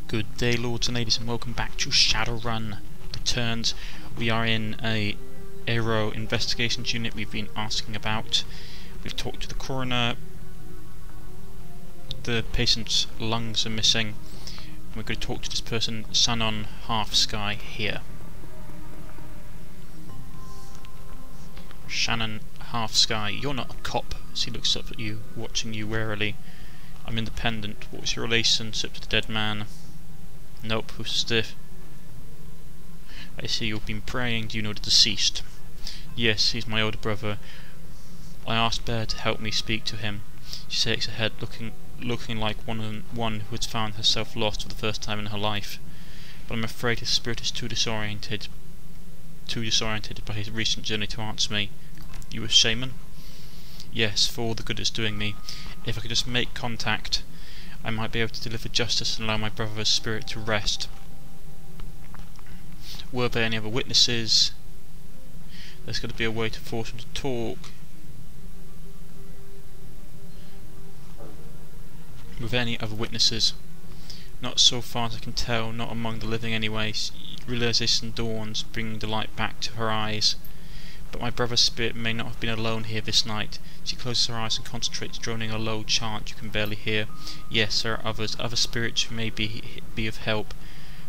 Good day, lords and ladies, and welcome back to Shadowrun Returns. We are in a Aero Investigations unit we've been asking about. We've talked to the coroner. The patient's lungs are missing. We're going to talk to this person, Shannon Half-Sky, here. Shannon Half-Sky, you're not a cop, as he looks up at you, watching you warily. I'm independent. What was your relationship to the dead man? Nope, who's stiff? I see you've been praying. Do you know the deceased? Yes, he's my older brother. I asked Bear to help me speak to him. She shakes her head, looking like one who had found herself lost for the first time in her life. But I'm afraid his spirit is too disoriented by his recent journey to answer me. You a shaman? Yes, for all the good it's doing me. If I could just make contact, I might be able to deliver justice and allow my brother's spirit to rest. Were there any other witnesses? There's got to be a way to force them to talk. Were there any other witnesses? Not so far as I can tell, not among the living anyway. Realization dawns, bringing the light back to her eyes. But my brother's spirit may not have been alone here this night. She closes her eyes and concentrates, droning a low chant you can barely hear. Yes, there are others, other spirits who may be of help.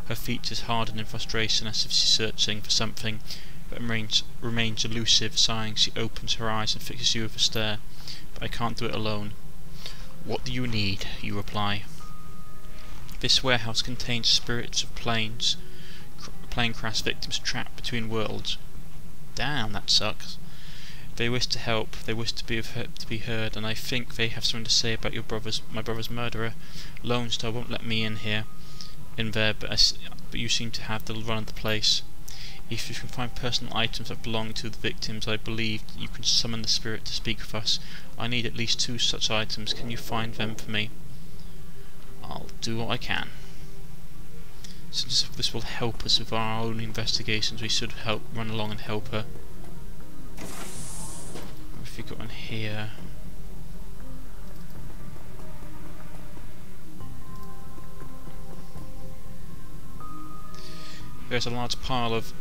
Her features harden in frustration as if she's searching for something, but remains elusive. Sighing, she opens her eyes and fixes you with a stare. But I can't do it alone. What do you need? You reply. This warehouse contains spirits of plane crash victims trapped between worlds. Damn, that sucks. They wish to help, they wish to be heard, and I think they have something to say about my brother's murderer. Lone Star won't let me in there, but you seem to have the run of the place. If you can find personal items that belong to the victims, I believe you can summon the spirit to speak with us. I need at least 2 such items. Can you find them for me? I'll do what I can. Since this will help us with our own investigations, we should run along and help her. What have we got in here? There's a large pile of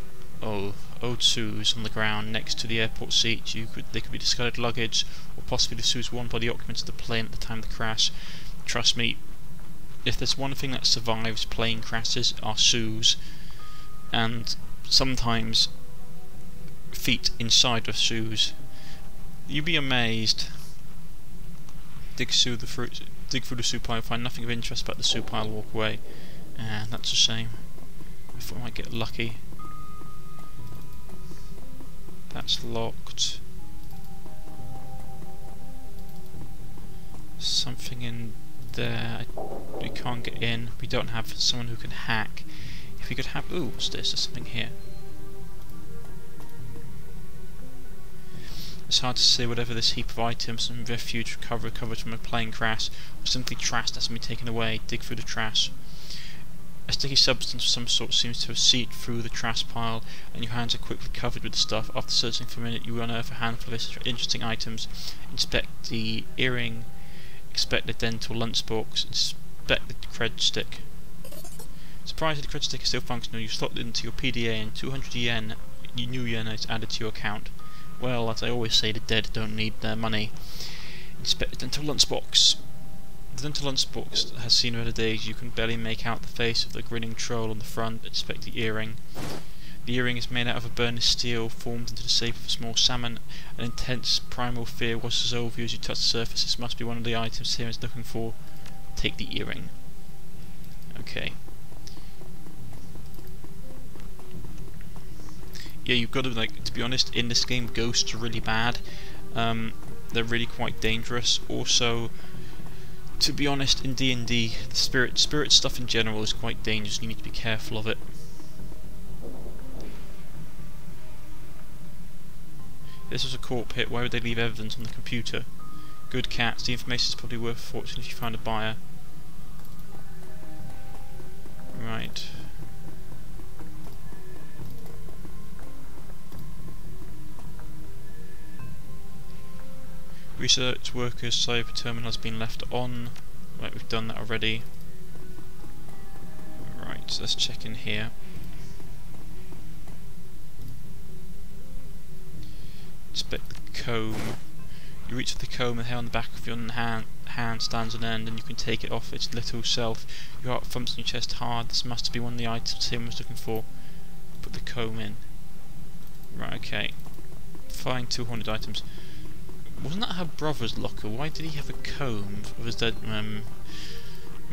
old shoes on the ground next to the airport seat. They could be discarded luggage, or possibly the shoes worn by the occupants of the plane at the time of the crash. Trust me, if there's one thing that survives plane crashes, are shoes, and sometimes feet inside of shoes. You'd be amazed. Dig through the shoe pile, find nothing of interest about the shoe pile, walk away. And that's a shame. I thought I might get lucky. That's locked. Something in there. We can't get in. We don't have someone who can hack. If we could have... Ooh, what's this? There's something here. It's hard to say whatever this heap of items and refuge recovered from a plane crash, or simply trash that's been taken away. Dig through the trash. A sticky substance of some sort seems to have seeped through the trash pile, and your hands are quickly covered with the stuff. After searching for a minute, you unearth a handful of interesting items. Inspect the earring. Inspect the dental lunchbox, inspect the cred stick. Surprised the cred stick is still functional, you slot it into your PDA and 200 yen, new yen is added to your account. Well, as I always say, the dead don't need their money. Inspect the dental lunchbox. The dental lunchbox has seen better days. You can barely make out the face of the grinning troll on the front. Inspect the earring. The earring is made out of a burnished steel, formed into the shape of a small salmon. An intense primal fear washes over you as you touch the surface. This must be one of the items Sam is looking for. Take the earring. Okay. Yeah, you've got to, to be honest, in this game, ghosts are really bad. They're really quite dangerous. Also, to be honest, in D&D, the spirit stuff in general is quite dangerous. You need to be careful of it. This was a court pit. Why would they leave evidence on the computer? Good cats. The information is probably worth a fortune if you find a buyer. Right. Research workers cyber terminal has been left on. Right, we've done that already. So let's check in here. Inspect the comb. You reach for the comb, and the hair on the back of your hand stands on end, and you can take it off its little self. Your heart thumps in your chest hard. This must be one of the items Tim was looking for. Put the comb in. Right, okay. Find 200 items. Wasn't that her brother's locker? Why did he have a comb? Was that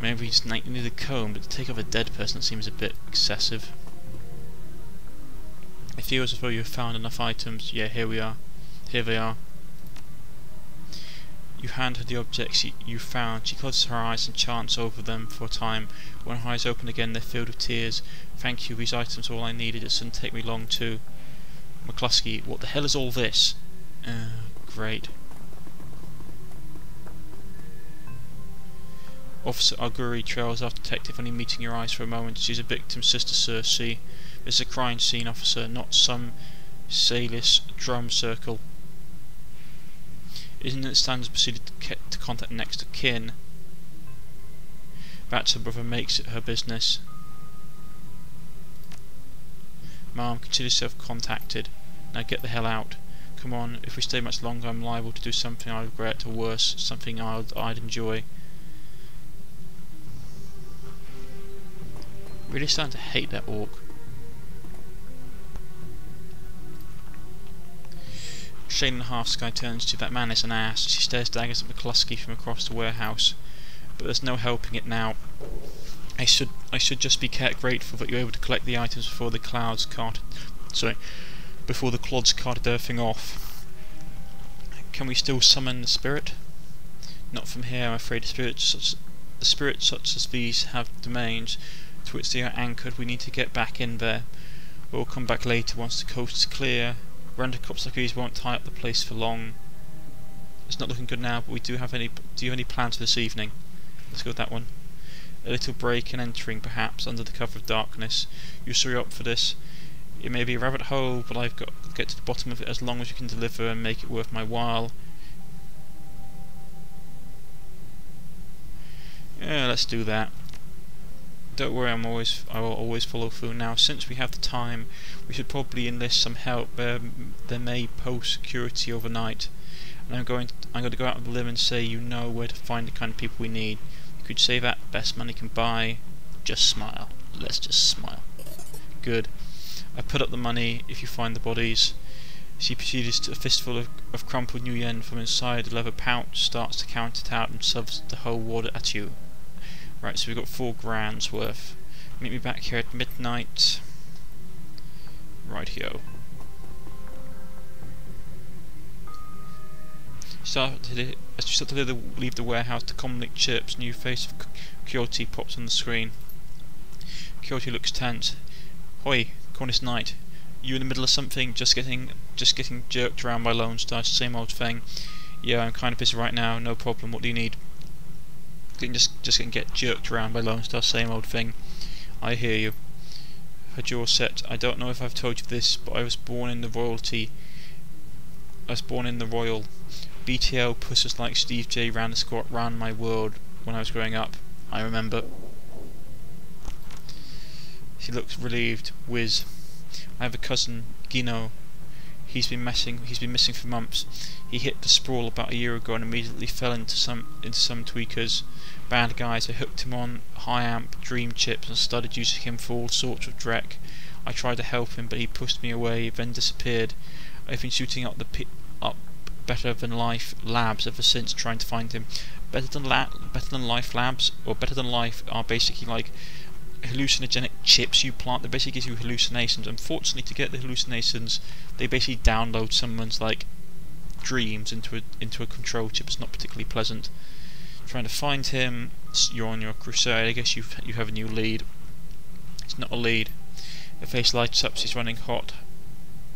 maybe he just needed a comb, but to take off a dead person seems a bit excessive. It feels as though you have found enough items. Yeah, here we are. Here they are. You hand her the objects you found. She closes her eyes and chants over them for a time. When her eyes open again, they're filled with tears. Thank you, these items are all I needed. It shouldn't take me long too. McCluskey, what the hell is all this? Great. Officer Auguri trails after Detective, only meeting your eyes for a moment. She's a victim's sister, sir. See, this is a crime scene, officer, not some sailor's drum circle. Isn't it standard procedure to contact next of kin? That's her brother makes it her business. Mom, consider yourself contacted. Now get the hell out. Come on, if we stay much longer I'm liable to do something I regret, or worse, something I'd enjoy. Really starting to hate that orc. Shade and a half Sky turns to that man is an ass. She stares daggers at McCluskey from across the warehouse. But there's no helping it now. I should just be grateful that you're able to collect the items before the clouds before the clods carted everything off. Can we still summon the spirit? Not from here, I'm afraid. Spirits such as these have domains to which they are anchored. We need to get back in there. We'll come back later once the coast is clear. Random cops like these won't tie up the place for long. It's not looking good now, but do you have any plans for this evening? Let's go with that one. A little break and entering, perhaps, under the cover of darkness. You're sure you're up for this? It may be a rabbit hole, but I've got to get to the bottom of it as long as you can deliver and make it worth my while. Yeah, let's do that. Don't worry, I will always follow through. Now, since we have the time, we should probably enlist some help. There may post security overnight, and I'm going to go out on the limb and say you know where to find the kind of people we need. You could say that best money can buy. Just smile. Let's just smile. Good. I put up the money if you find the bodies. She proceeds to a fistful of crumpled new yen from inside the leather pouch, starts to count it out and shoves the whole wad at you. Right, so we've got 4 grand's worth. Meet me back here at midnight. Rightio. As you start to leave the warehouse, the comlink chirps. New face of Kyoto pops on the screen. Kyoto looks tense. Hoi, Cornish Knight. You in the middle of something? Just getting jerked around by Lone Star. Same old thing. Yeah, I'm kind of busy right now. No problem. What do you need? Just get jerked around by Lone Star, same old thing. I hear you. Her jaw set. I don't know if I've told you this, but I was born in the royal. BTL pusses like Steve J ran the squat round my world when I was growing up. I remember. She looks relieved. Whiz. I have a cousin, Gino. He's been missing for months. He hit the sprawl about a year ago and immediately fell into some tweakers. Bad guys. I hooked him on high amp dream chips and started using him for all sorts of dreck. I tried to help him, but he pushed me away, then disappeared. I've been shooting up Better Than Life Labs ever since, trying to find him. Better Than Life Labs, or Better Than Life, are basically like hallucinogenic chips you plant that basically gives you hallucinations. Unfortunately, to get the hallucinations, they basically download someone's like dreams into a control chip. It's not particularly pleasant. Trying to find him. You're on your crusade. I guess you have a new lead. It's not a lead. The face lights up. She's running hot.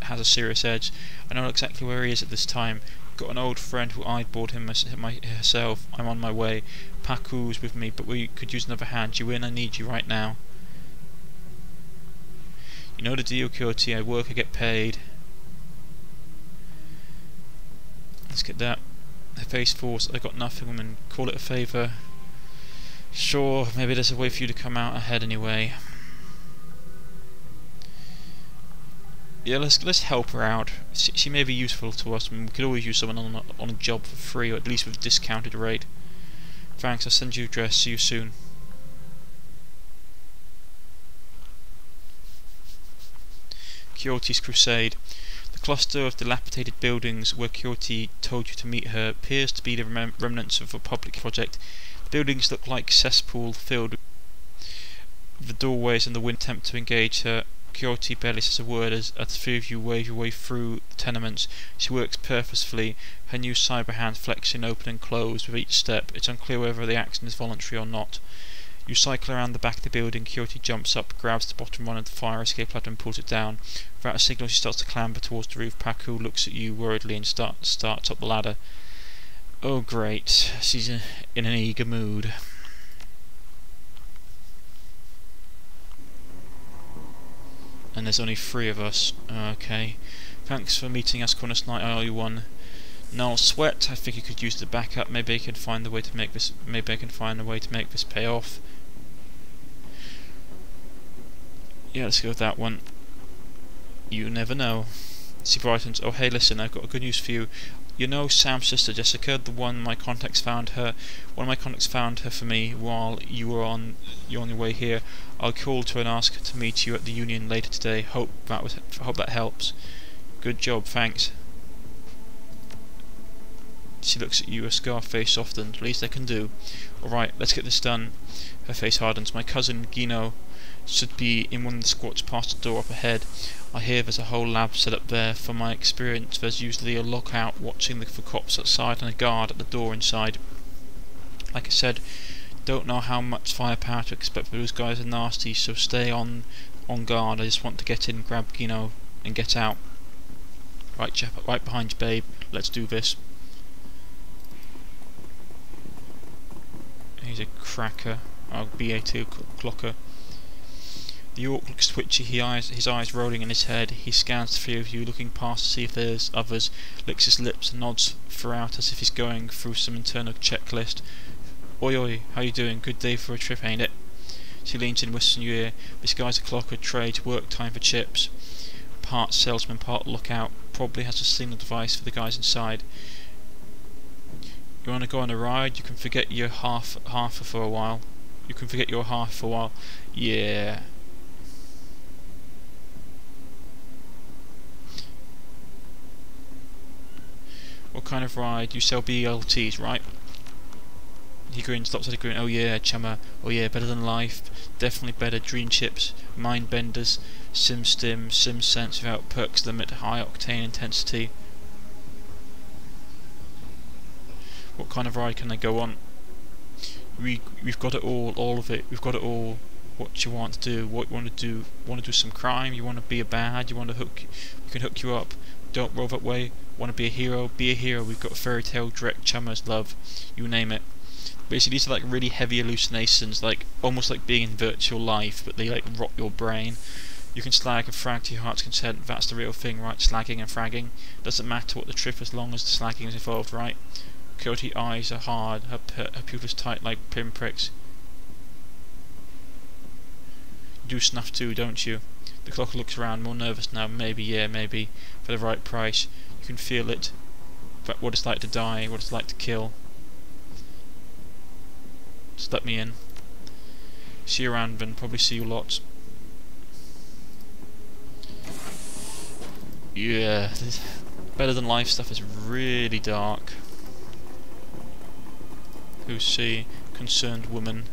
Has a serious edge. I know exactly where he is at this time. Got an old friend who eyeballed him herself. I'm on my way. Paku's with me, but we could use another hand. You in? I need you right now. You know the deal, Kyoto. I work, I get paid. Let's get that. Her face falls. I got nothing, woman. Call it a favour. Sure, maybe there's a way for you to come out ahead anyway. Yeah, let's help her out. She may be useful to us, and we could always use someone on a job for free, or at least with a discounted rate. Thanks, I'll send you your address. See you soon. Quixote's Crusade. The cluster of dilapidated buildings where Quixote told you to meet her appears to be the remnants of a public project. The buildings look like cesspool filled with the doorways, and the wind attempt to engage her. Quixote barely says a word as the three of you wave your way through the tenements. She works purposefully, her new cyber hand flexing open and closed with each step. It's unclear whether the action is voluntary or not. You cycle around the back of the building. Quixote jumps up, grabs the bottom rung of the fire escape ladder and pulls it down. Without a signal, she starts to clamber towards the roof. Paku looks at you worriedly and starts up the ladder. Oh great, she's in an eager mood. And there's only 3 of us. Okay. Thanks for meeting us, Cornus Knight. I owe you one. No sweat. I think you could use the backup. Maybe I can find a way to make this. Maybe I can find a way to make this pay off. Yeah, let's go with that one. You never know. She brightens. Oh, hey, listen. I've got good news for you. You know Sam's sister Jessica, the one my contacts found her. One of my contacts found her for me while you were on your way here. I'll call to her and ask her to meet you at the Union later today. Hope that helps. Good job, thanks. She looks at you, her scar face softened. Least I can do. Alright, let's get this done. Her face hardens. My cousin Gino should be in one of the squats past the door up ahead. I hear there's a whole lab set up there. From my experience, there's usually a lookout watching for cops outside and a guard at the door inside. Like I said, don't know how much firepower to expect, but those guys are nasty, so stay on guard. I just want to get in, grab Gino, and get out. Right, chap, right behind you, babe. Let's do this. He's a cracker. Oh, BA2 clocker. The orc looks twitchy, his eyes rolling in his head. He scans the 3 of you, looking past to see if there's others, licks his lips and nods throughout as if he's going through some internal checklist. Oi oi, how you doing? Good day for a trip, ain't it? She leans in, whispers in your ear. This guy's a clocker, trade, work time for chips. Part salesman, part lookout. Probably has a signal device for the guys inside. You wanna go on a ride? You can forget your half for a while. You can forget your half for a while. Yeah. What kind of ride? You sell BLTs, right? He grins, stops at a grin. Oh yeah, chummer. Oh yeah, better than life. Definitely better. Dream chips, mind benders, sim stim, sim sense without perks limit, high octane intensity. What kind of ride can they go on? We've got it all of it. We've got it all. What you want to do? What you want to do? Want to do some crime? You want to be a bad? You want to hook? We can hook you up. Don't roll that way. Want to be a hero? Be a hero. We've got fairy tale, direct, chummers, love. You name it. Basically, these are like really heavy hallucinations, like almost like being in virtual life, but they like rot your brain. You can slag and frag to your heart's content. That's the real thing, right? Slagging and fragging. Doesn't matter what the trip as long as the slagging is involved, right? Quixote's eyes are hard, her pupils tight like pinpricks. You do snuff too, don't you? The clock looks around, more nervous now. Maybe, yeah, maybe. For the right price. You can feel it. But what it's like to die, what it's like to kill. Just let me in. See you around, then. Probably see you lots. Yeah, this better than life stuff is really dark. Who's she? Concerned woman.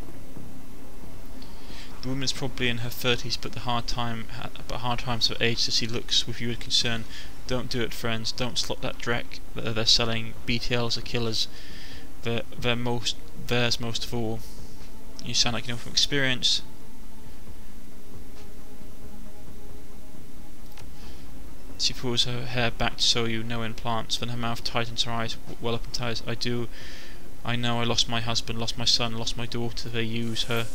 The woman's probably in her 30s, but hard times of age as he looks with you with concern. Don't do it, friends. Don't slot that dreck that they're selling. BTLs are killers. Theirs most of all. You sound like you know from experience. She pulls her hair back to show you no implants, then her mouth tightens, her eyes well up into hers. I know I lost my husband, lost my son, lost my daughter. They use her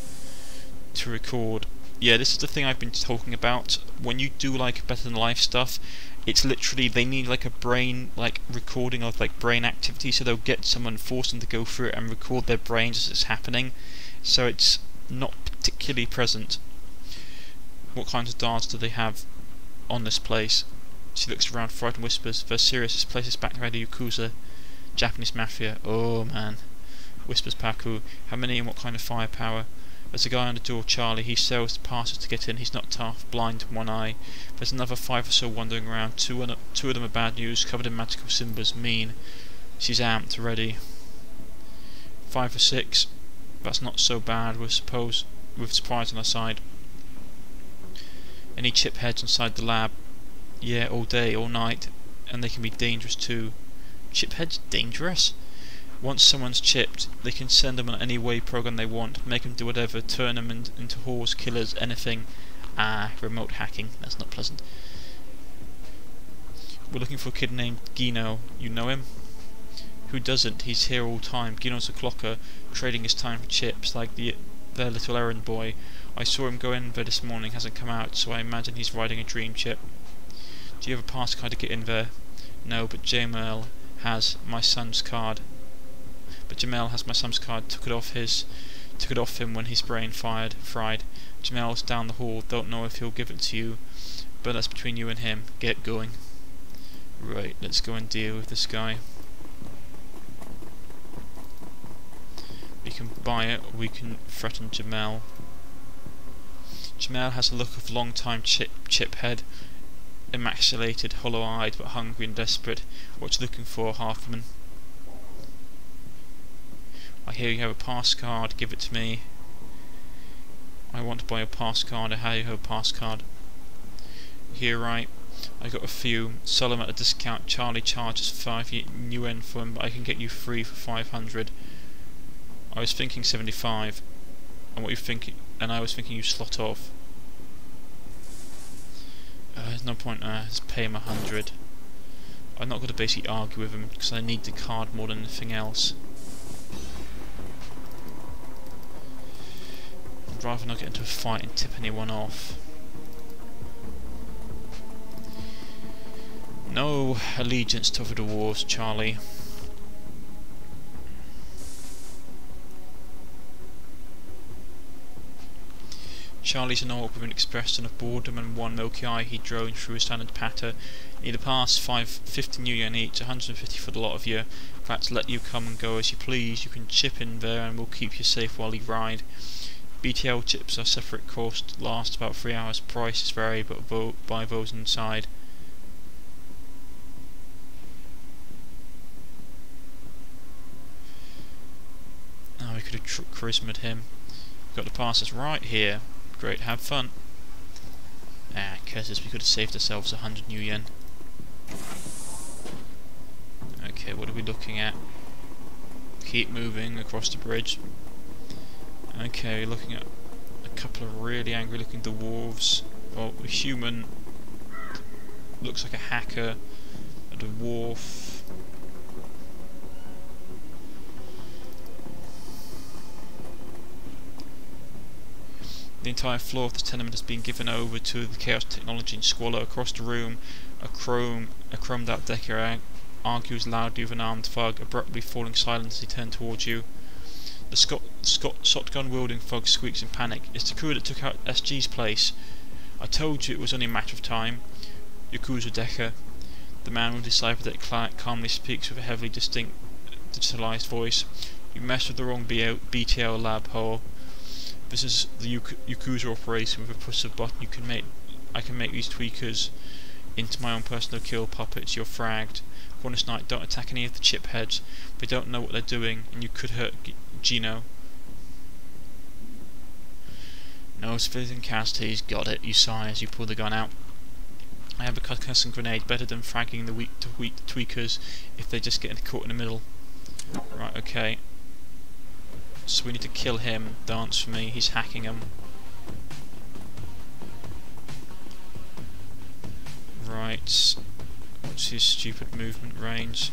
to record. Yeah, this is the thing I've been talking about. When you do like better than life stuff, it's literally they need like a brain recording of like brain activity, so they'll get someone, force them to go through it and record their brains as it's happening. So it's not particularly present. What kinds of darts do they have on this place. She looks around, frightened, whispers, "They're serious, this place is backed by the Yakuza, Japanese mafia." "Oh man," whispers Paku. "How many and what kind of firepower?" "There's a guy on the door, Charlie. He sells the passes to get in. He's not tough, blind in one eye. There's another 5 or so wandering around. Two of them are bad news, covered in magical symbols, mean." She's amped, ready. 5 or 6. That's not so bad, with surprise on our side. "Any chip heads inside the lab?" "Yeah, all day, all night, and they can be dangerous too." "Chip heads dangerous?" "Once someone's chipped, they can send them on any way program they want, make them do whatever, turn them into whores, killers, anything." Ah, remote hacking, that's not pleasant. "We're looking for a kid named Gino. You know him?" "Who doesn't? He's here all the time. Gino's a clocker, trading his time for chips, like their little errand boy. I saw him go in there this morning, hasn't come out, so I imagine he's riding a dream chip." "Do you have a pass card to get in there?" "No, but Jamal has my son's card." Took it off him when his brain fried. "Jamal's down the hall. Don't know if he'll give it to you, but that's between you and him. Get going." Right, let's go and deal with this guy. We can buy it, or we can threaten Jamal. Jamal has a look of long-time chip head, emasculated, hollow-eyed, but hungry and desperate. "What you looking for, Halfman?" "I hear you have a pass card. Give it to me." "I want to buy a pass card. I hear you have a pass card." "Here, right. I got a few. Sell them at a discount. Charlie charges 5 yuan for them, but I can get you 3 for 500. I was thinking 75. And what you think? And I was thinking you slot off. There's no point. Just pay him 100. I'm not going to basically argue with him because I need the card more than anything else. I'd rather not get into a fight and tip anyone off. No allegiance to the dwarves, Charlie. Charlie's an orc with an expression of boredom and one milky eye. He droned through his standard patter. "Need a pass, 50 new yen each, 150 for the lot of you. In fact, let you come and go as you please. You can chip in there and we'll keep you safe while you ride. BTL chips are separate cost, last about 3 hours. Prices vary, but buy those inside." Oh, we could have charisma'd him. Got the passes right here. Great, have fun. Ah, curses, we could have saved ourselves 100 new yen. Okay, what are we looking at? Keep moving across the bridge. Okay, looking at a couple of really angry looking dwarves. Well, a human looks like a hacker, a dwarf. The entire floor of this tenement has been given over to the chaos technology and squalor. Across the room, a chromed out Decker argues loudly with an armed thug, abruptly falling silent as he turned towards you. The shotgun wielding thug squeaks in panic. "It's the crew that took out SG's place. I told you it was only a matter of time." Yakuza Decker. The man with the cyberdeck calmly speaks with a heavily distinct digitalized voice. "You messed with the wrong BTL lab, ho. This is the Yakuza operation. With a push of a button I can make these tweakers into my own personal kill puppets. You're fragged. Bonus night, don't attack any of the chip heads. They don't know what they're doing, and you could hurt Gino." "No civilian casualties, got it," you sigh as you pull the gun out. "I have a concussing grenade, better than fragging the weak tweakers if they just get caught in the middle." Right, okay. So we need to kill him. Dance for me. He's hacking him. Right. What's his stupid movement range?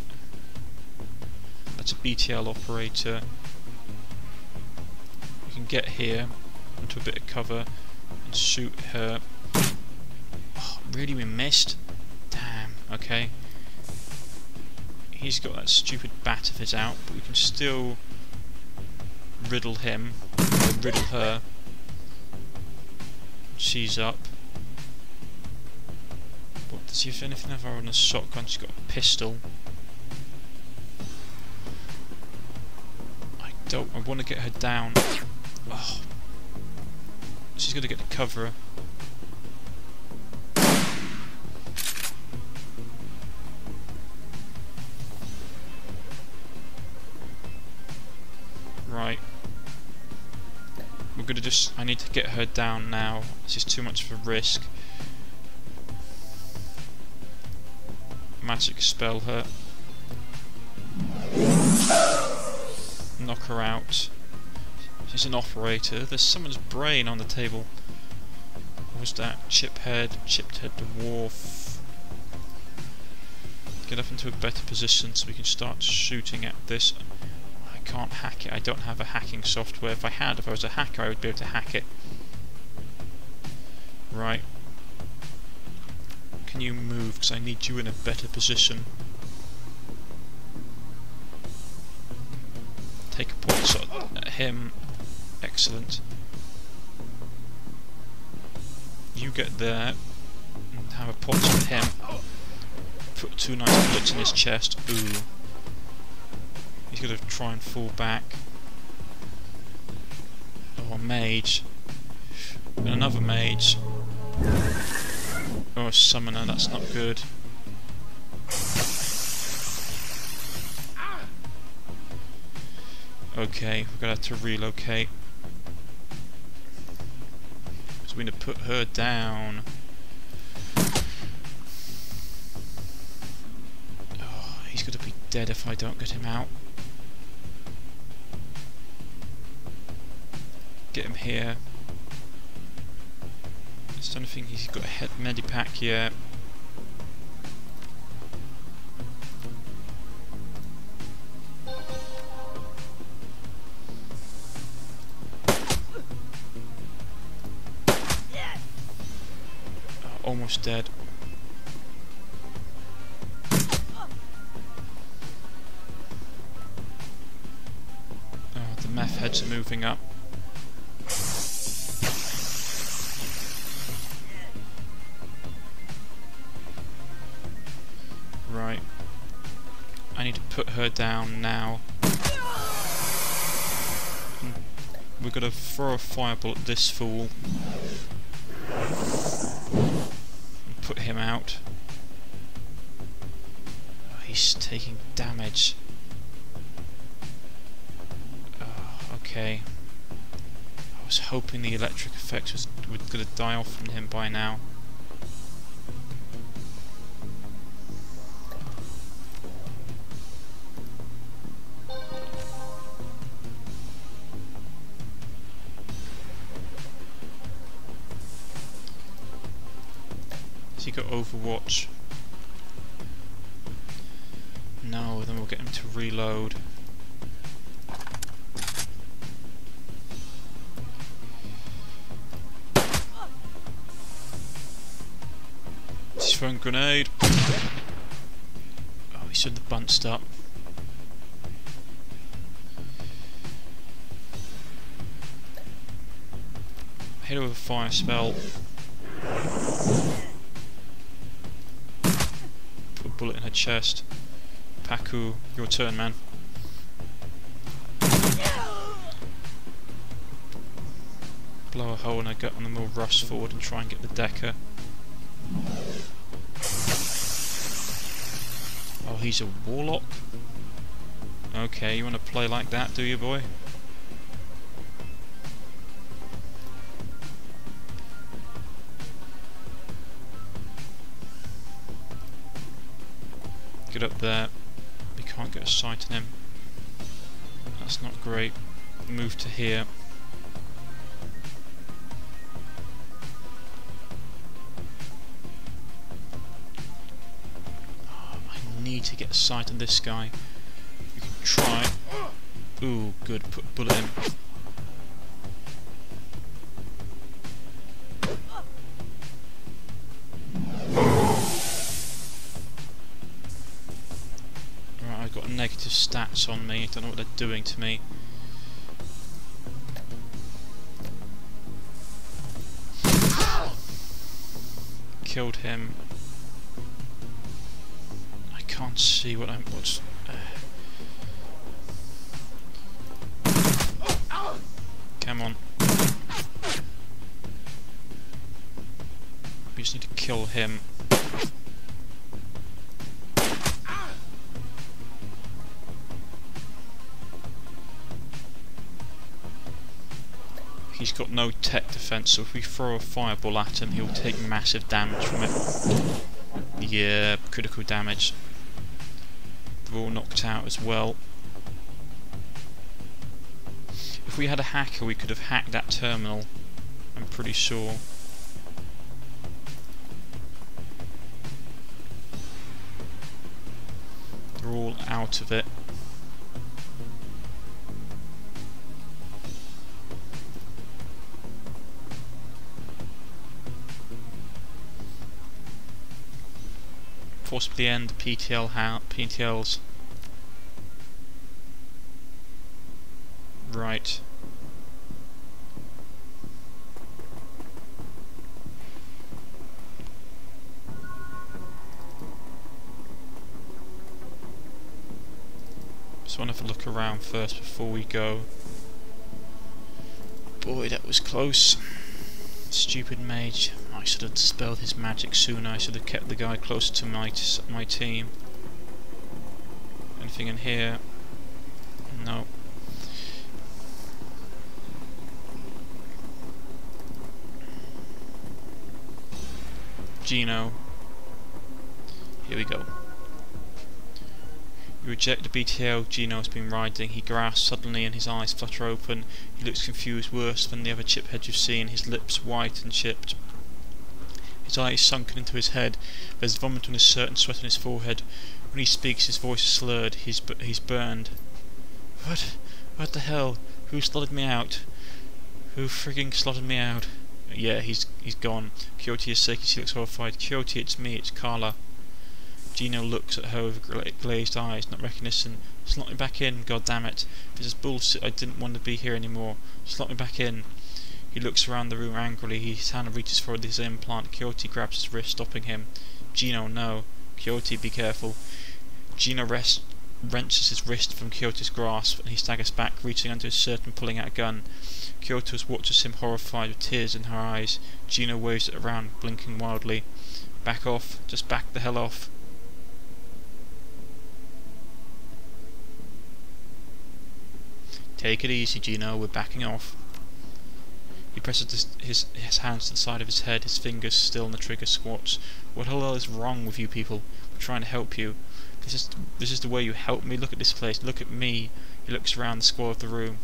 That's a BTL operator. We can get here into a bit of cover and shoot her. Oh, really, we missed? Damn. Okay. He's got that stupid bat of his out, but we can still riddle him, or riddle her. She's up. See if anything ever on a shotgun, she's got a pistol. I want to get her down. Oh. She's going to get the cover. Right. We're going to just... I need to get her down now. This is too much of a risk. Magic spell her. Knock her out. She's an operator. There's someone's brain on the table. What was that? Chipped head dwarf. Get up into a better position so we can start shooting at this. I can't hack it. I don't have a hacking software. If I was a hacker, I would be able to hack it. Right. Can you move? Because I need you in a better position. Take a point shot at him. Excellent. You get there and have a point shot at him. Put 2 nice bullets in his chest. Ooh. He's going to try and fall back. Oh, mage. And another mage. Oh, summoner, that's not good. Okay, we're gonna have to relocate. So we need to put her down. Oh, he's gonna be dead if I don't get him out. Get him here. I don't think he's got a head medipack yet. Almost dead. Oh, the meth heads are moving up. Right. I need to put her down now. We're gonna throw a fireball at this fool. Put him out. Oh, he's taking damage. Oh, okay. I was hoping the electric effects was going to die off from him by now. He got Overwatch. No, then we'll get him to reload. He's throwing a grenade. Oh, he shouldn't have bunched up. Hit her with a fire spell. Bullet in her chest. Paku, your turn, man. Blow a hole in her gut and then we'll rush forward and try and get the Decker. Oh, he's a warlock? Okay, you want to play like that, do you, boy? Get up there. We can't get a sight on him. That's not great. Move to here. Oh, I need to get a sight on this guy. We can try. Ooh, good. Put a bullet in. Negative stats on me, don't know what they're doing to me. Killed him. can't see what's... Come on. We just need to kill him. He's got no tech defense, so if we throw a fireball at him, he'll take massive damage from it. Yeah, critical damage. They're all knocked out as well. If we had a hacker, we could have hacked that terminal, I'm pretty sure. They're all out of it. Possibly end the PTLs. Right. Just want to have a look around first before we go. Boy, that was close. Stupid mage. I should have dispelled his magic sooner. I should have kept the guy closer to my team. Anything in here? No. Gino. Here we go. You reject the BTL Gino has been riding. He grasps suddenly and his eyes flutter open. He looks confused, worse than the other chipheads you've seen, his lips white and chipped. His eyes sunken into his head. There's vomit on his shirt and sweat on his forehead. When he speaks, his voice is slurred. He's burned. What the hell? Who slaughtered me out? Who frigging slaughtered me out? Yeah, he's gone. Quixote is shaking. She looks horrified. Quixote, it's me. It's Carla. Gino looks at her with glazed eyes, not recognition. Slot me back in, god damn it. This is bullshit. I didn't want to be here anymore. Slot me back in. He looks around the room angrily. His hand reaches for his implant. Quixote grabs his wrist, stopping him. Gino, no. Quixote, be careful. Gino wrenches his wrist from Quixote's grasp, and he staggers back, reaching under his shirt and pulling out a gun. Quixote watches him horrified with tears in her eyes. Gino waves it around, blinking wildly. Back off. Just back the hell off. Take it easy, Gino. We're backing off. He presses his hands to the side of his head, his fingers still on the trigger squats. What the hell is wrong with you people? We're trying to help you. This is the way you help me? Look at this place. Look at me. He looks around the square of the room.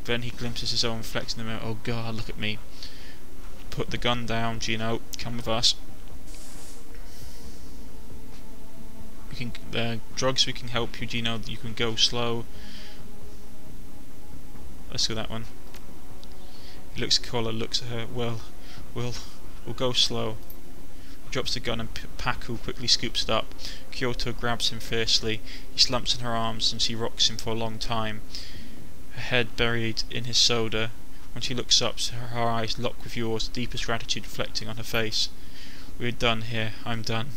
Then he glimpses his own reflection in the mirror. Oh god, look at me. Put the gun down, Gino. Come with us. We can drugs. We can help you, Gino. You can go slow. Let's go that one. He looks at Carla, looks at her. Well, we'll go slow. He drops the gun and Paku quickly scoops it up. Kyoto grabs him fiercely. He slumps in her arms and she rocks him for a long time. Her head buried in his shoulder. When she looks up, her eyes lock with yours, deepest gratitude reflecting on her face. We're done here. I'm done.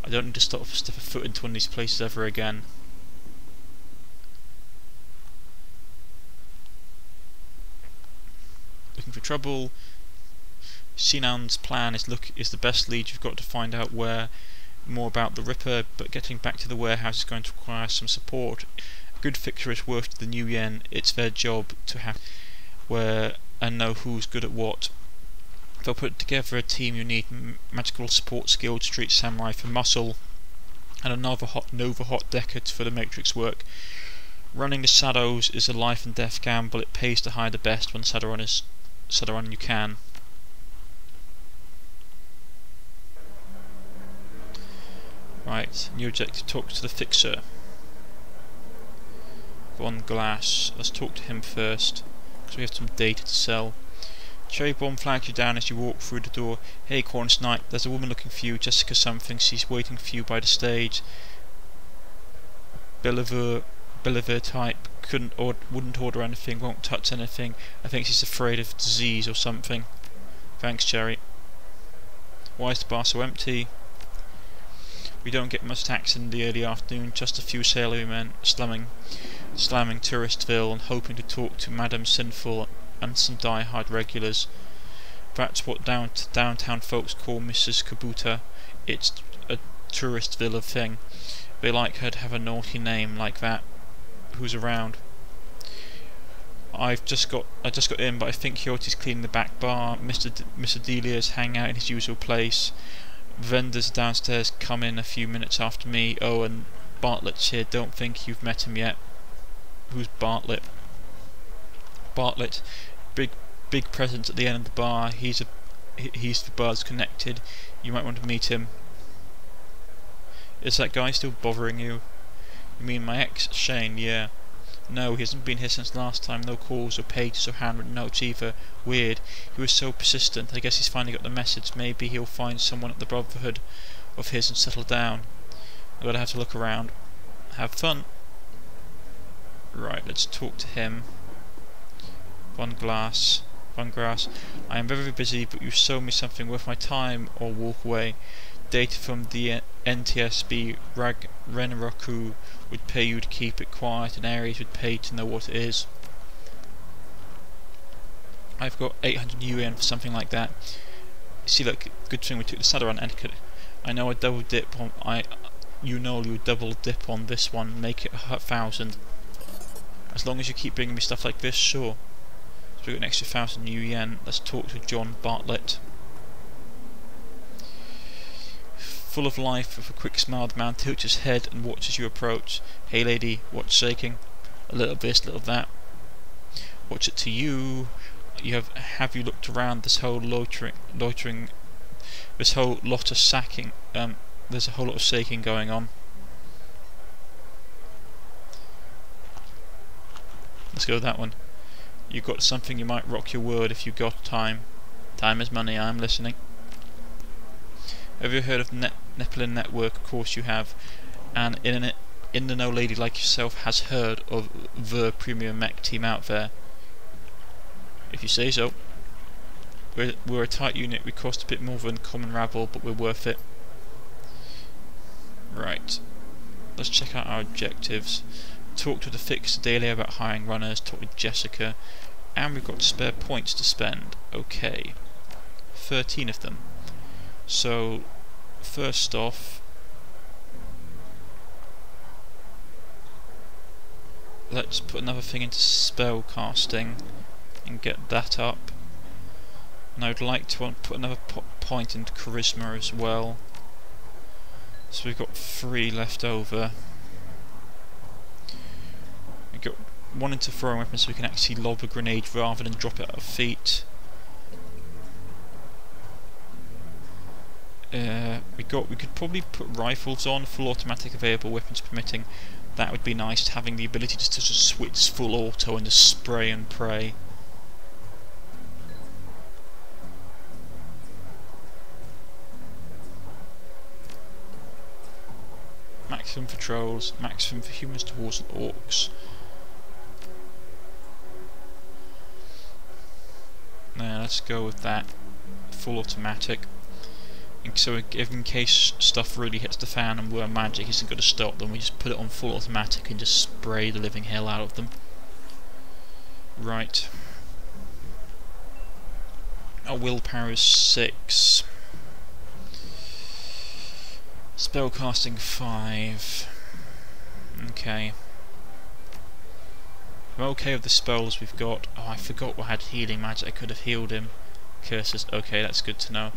I don't need to step a foot into one of these places ever again. Looking for trouble. Sinan's plan is the best lead. You've got to find out more about the Ripper, but getting back to the warehouse is going to require some support. A good fixer is worth the new yen. It's their job to have and know who's good at what. They'll put together a team. You need magical support, skilled street samurai for muscle, and another Nova hot decker for the Matrix work. Running the Shadows is a life and death gamble. It pays to hire the best when Shadowrun you can. Right, new objective, talk to the fixer. Von Glass, let's talk to him first, because we have some data to sell. Cherry Bomb flags you down as you walk through the door. Hey Cornish Knight, there's a woman looking for you, Jessica something, she's waiting for you by the stage. Bellevue type, wouldn't order anything, won't touch anything. I think she's afraid of disease or something. Thanks, Cherry. Why is the bar so empty? We don't get much attacks in the early afternoon, just a few sailormen slamming Touristville and hoping to talk to Madame Sinful and some die-hard regulars. That's what downtown folks call Mrs. Kabuta. It's a Touristville of thing. They like her to have a naughty name like that. Who's around? I just got in, but I think Quixote's cleaning the back bar. Mr. Delia's hanging out in his usual place. Vendors downstairs come in a few minutes after me. Oh, and Bartlett's here. Don't think you've met him yet. Who's Bartlett? Bartlett, big presence at the end of the bar. He's the bar's connected. You might want to meet him. Is that guy still bothering you? You mean my ex, Shane? Yeah. No, he hasn't been here since last time. No calls or pages or handwritten notes either. Weird. He was so persistent. I guess he's finally got the message. Maybe he'll find someone at the Brotherhood of his and settle down. I've got to have to look around. Have fun. Right, let's talk to him. Von Grass. I am very busy, but you show me something worth my time or walk away. Data from the NTSB Renroku would pay you to keep it quiet, and Ares would pay to know what it is. I've got 800 UN for something like that. See, look, good thing we took the Sadaran etiquette. I know you know you double dip on this one. Make it 1,000. As long as you keep bringing me stuff like this, sure. So we got an extra 1,000 yen. Let's talk to John Bartlett. Full of life, with a quick smile, the man tilts his head and watches you approach. Hey lady, what's shaking? A little this, little that. What's it to you? Have you looked around this whole loitering, this whole lot of sacking? There's a whole lot of shaking going on. Let's go with that one. You got something you might rock your world if you got time. Time is money. I'm listening. Have you heard of Nephilim Network? Of course you have. And in the know lady like yourself has heard of the premium mech team out there. If you say so. We're a tight unit. We cost a bit more than common rabble, but we're worth it. Right. Let's check out our objectives. Talk to the Fixer daily about hiring runners. Talk with Jessica. And we've got spare points to spend. Okay. 13 of them. So, first off, let's put another thing into spell casting and get that up. And I would like to put another point into charisma as well. So we've got 3 left over. We've got 1 into throwing weapons so we can actually lob a grenade rather than drop it at our feet. We could probably put rifles on, full automatic available weapons permitting. That would be nice, having the ability to just switch full auto and just spray and pray. Maximum for trolls, maximum for humans, dwarves and orcs. Now let's go with that. Full automatic. So if in case stuff really hits the fan and we're magic isn't going to stop them, we just put it on full automatic and just spray the living hell out of them. Right. Our willpower is 6. Spellcasting 5. Okay. I'm okay with the spells we've got. Oh, I forgot we had healing magic. I could have healed him. Curses. Okay, that's good to know.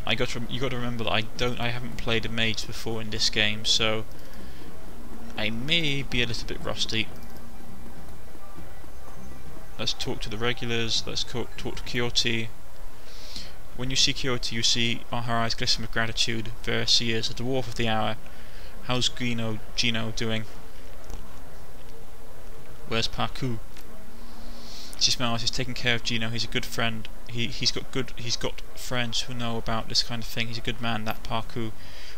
You got to remember that I haven't played a mage before in this game, so I may be a little bit rusty. Let's talk to the regulars. Let's talk to Quixote. When you see Quixote, you see her eyes glisten with gratitude. There she is, a dwarf of the hour. How's Gino doing? Where's Parku? She smiles. He's taking care of Gino. He's a good friend. He's got friends who know about this kind of thing. He's a good man, that Parku.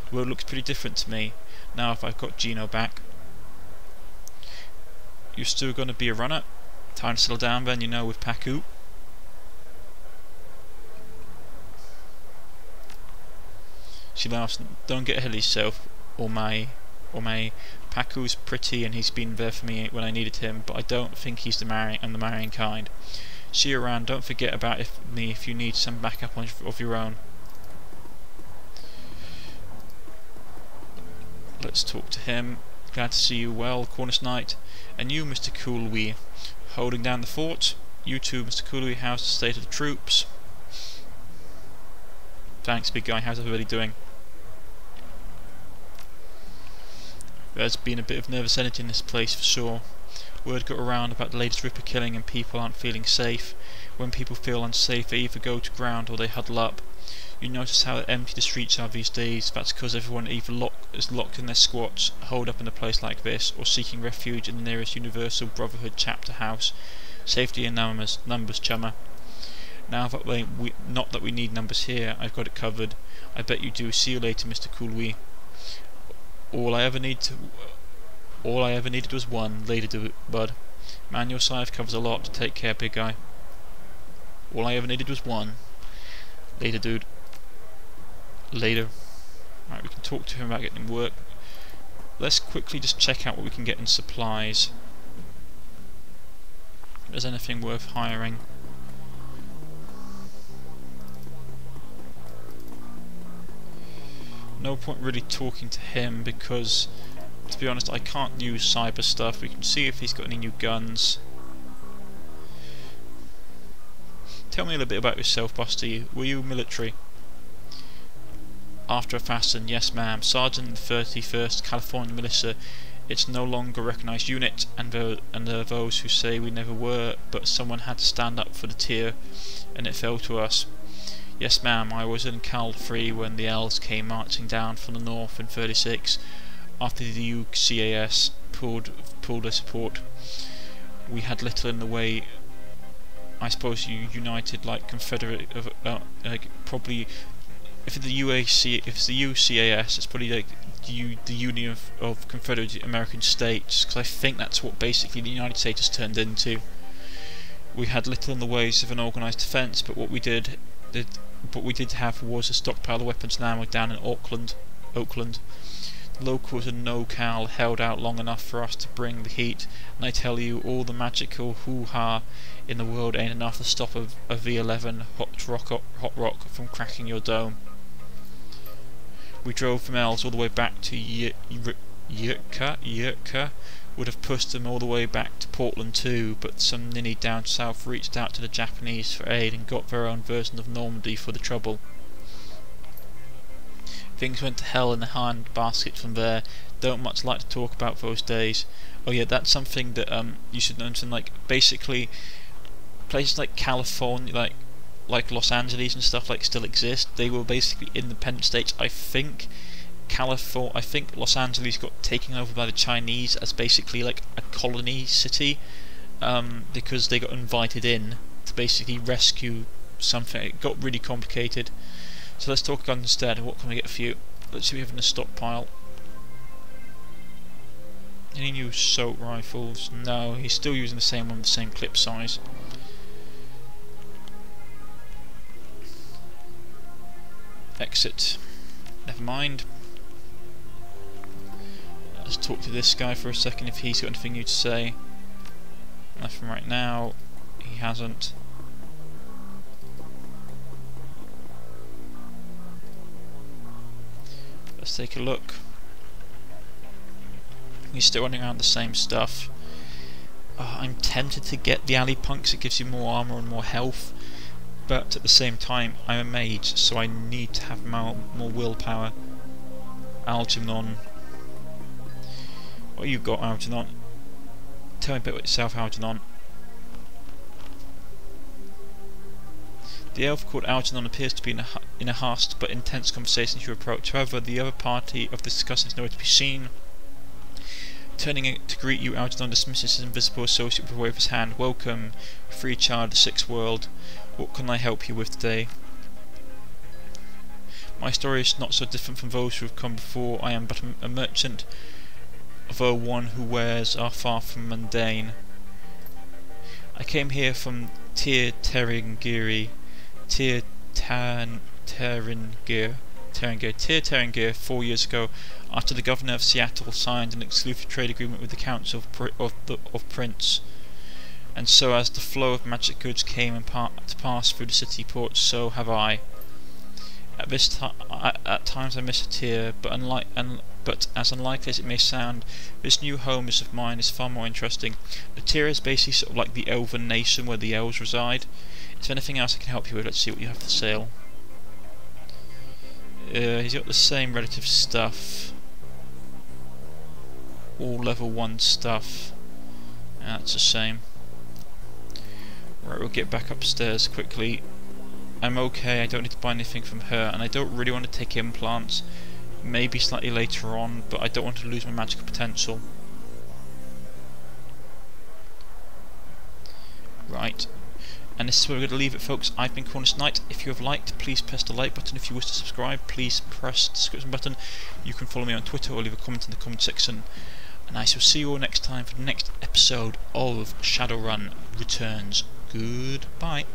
World looks pretty different to me now if I've got Gino back. You're still going to be a runner? Time to settle down then, you know, with Parku. She laughs. Don't get ahead of yourself, or my Pacu's pretty and he's been there for me when I needed him, but I don't think he's the marrying kind. See you around. Don't forget about me if you need some backup of your own. Let's talk to him. Glad to see you well, Cornish Knight. And you, Mr. Coolwee, holding down the fort? You too, Mr. Coolwee. How's the state of the troops? Thanks, big guy. How's everybody doing? There's been a bit of nervous energy in this place for sure. Word got around about the latest Ripper killing and people aren't feeling safe. When people feel unsafe, they either go to ground or they huddle up. You notice how empty the streets are these days. That's because everyone either is locked in their squats, holed up in a place like this, or seeking refuge in the nearest Universal Brotherhood chapter house. Safety in numbers, chummer. Now that not that we need numbers here, I've got it covered. I bet you do. See you later, Mr. Coolwee. All I ever needed was one. Later, do it, bud. Manual scythe covers a lot. Take care, big guy. All I ever needed was one. Later, dude. Later. Right, we can talk to him about getting work. Let's quickly just check out what we can get in supplies. If there's anything worth hiring. No point really talking to him because, to be honest, I can't use cyber stuff. We can see if he's got any new guns. Tell me a little bit about yourself, Busty. Were you military? After a fashion, yes ma'am. Sergeant in the 31st California Militia. It's no longer a recognised unit, and there are those who say we never were, but someone had to stand up for the tier, and it fell to us. Yes ma'am, I was in Cal 3 when the L's came marching down from the north in 36, after the UCAS pulled their support. We had little in the way, I suppose, united like Confederate, like probably, if it's the UCAS, it's probably like the Union of Confederate American States, because I think that's what basically the United States has turned into. We had little in the ways of an organised defence, but what we did have was a stockpile of weapons and ammo down in Oakland. The locals in NoCal held out long enough for us to bring the heat, and I tell you, all the magical hoo-ha in the world ain't enough to stop a V11 hot rock from cracking your dome. We drove from Els all the way back to Yurka. Would have pushed them all the way back to Portland too, but some ninny down south reached out to the Japanese for aid and got their own version of Normandy for the trouble. Things went to hell in the hand basket from there. Don't much like to talk about those days. Oh yeah, that's something that you should mention. Like basically, places like California, like Los Angeles and stuff, like still exist. They were basically independent states. I think Los Angeles got taken over by the Chinese as basically like a colony city, because they got invited in to basically rescue something. It got really complicated. So let's talk guns instead. What can we get for you? Let's see what we have in the stockpile. Any new assault rifles? No, he's still using the same one with the same clip size. Exit. Never mind. Let's talk to this guy for a second if he's got anything new to say. Nothing right now. He hasn't. Let's take a look. He's still running around the same stuff. I'm tempted to get the alley punks. It gives you more armor and more health, but at the same time I'm a mage, so I need to have more willpower. Algernon. What you got, Algernon? Tell me a bit about yourself, Algernon. The elf called Algernon appears to be in a hushed but intense conversation as you approach. However, the other party of the discussion is nowhere to be seen. Turning to greet you, Algernon dismisses his invisible associate with a wave of his hand. Welcome, free child of the Sixth World. What can I help you with today? My story is not so different from those who have come before. I am but a merchant, though one who wares are far from mundane. I came here from Tir Teringir, Terengyr. Tyr Terengyr, 4 years ago, after the governor of Seattle signed an exclusive trade agreement with the Council of Prince, and so as the flow of magic goods came to pass through the city ports, so have I. At times I miss Tyr, but as unlikely as it may sound, this new home of mine is far more interesting. Tyr is basically sort of like the elven nation where the elves reside. Is there anything else I can help you with? Let's see what you have for sale. He's got the same relative stuff. All level 1 stuff. That's a shame. Right, we'll get back upstairs quickly. I'm okay, I don't need to buy anything from her, and I don't really want to take implants. Maybe slightly later on, but I don't want to lose my magical potential. Right. And this is where we're going to leave it, folks. I've been Cornus Knight. If you have liked, please press the like button. If you wish to subscribe, please press the subscription button. You can follow me on Twitter or leave a comment in the comment section. And I shall see you all next time for the next episode of Shadowrun Returns. Goodbye.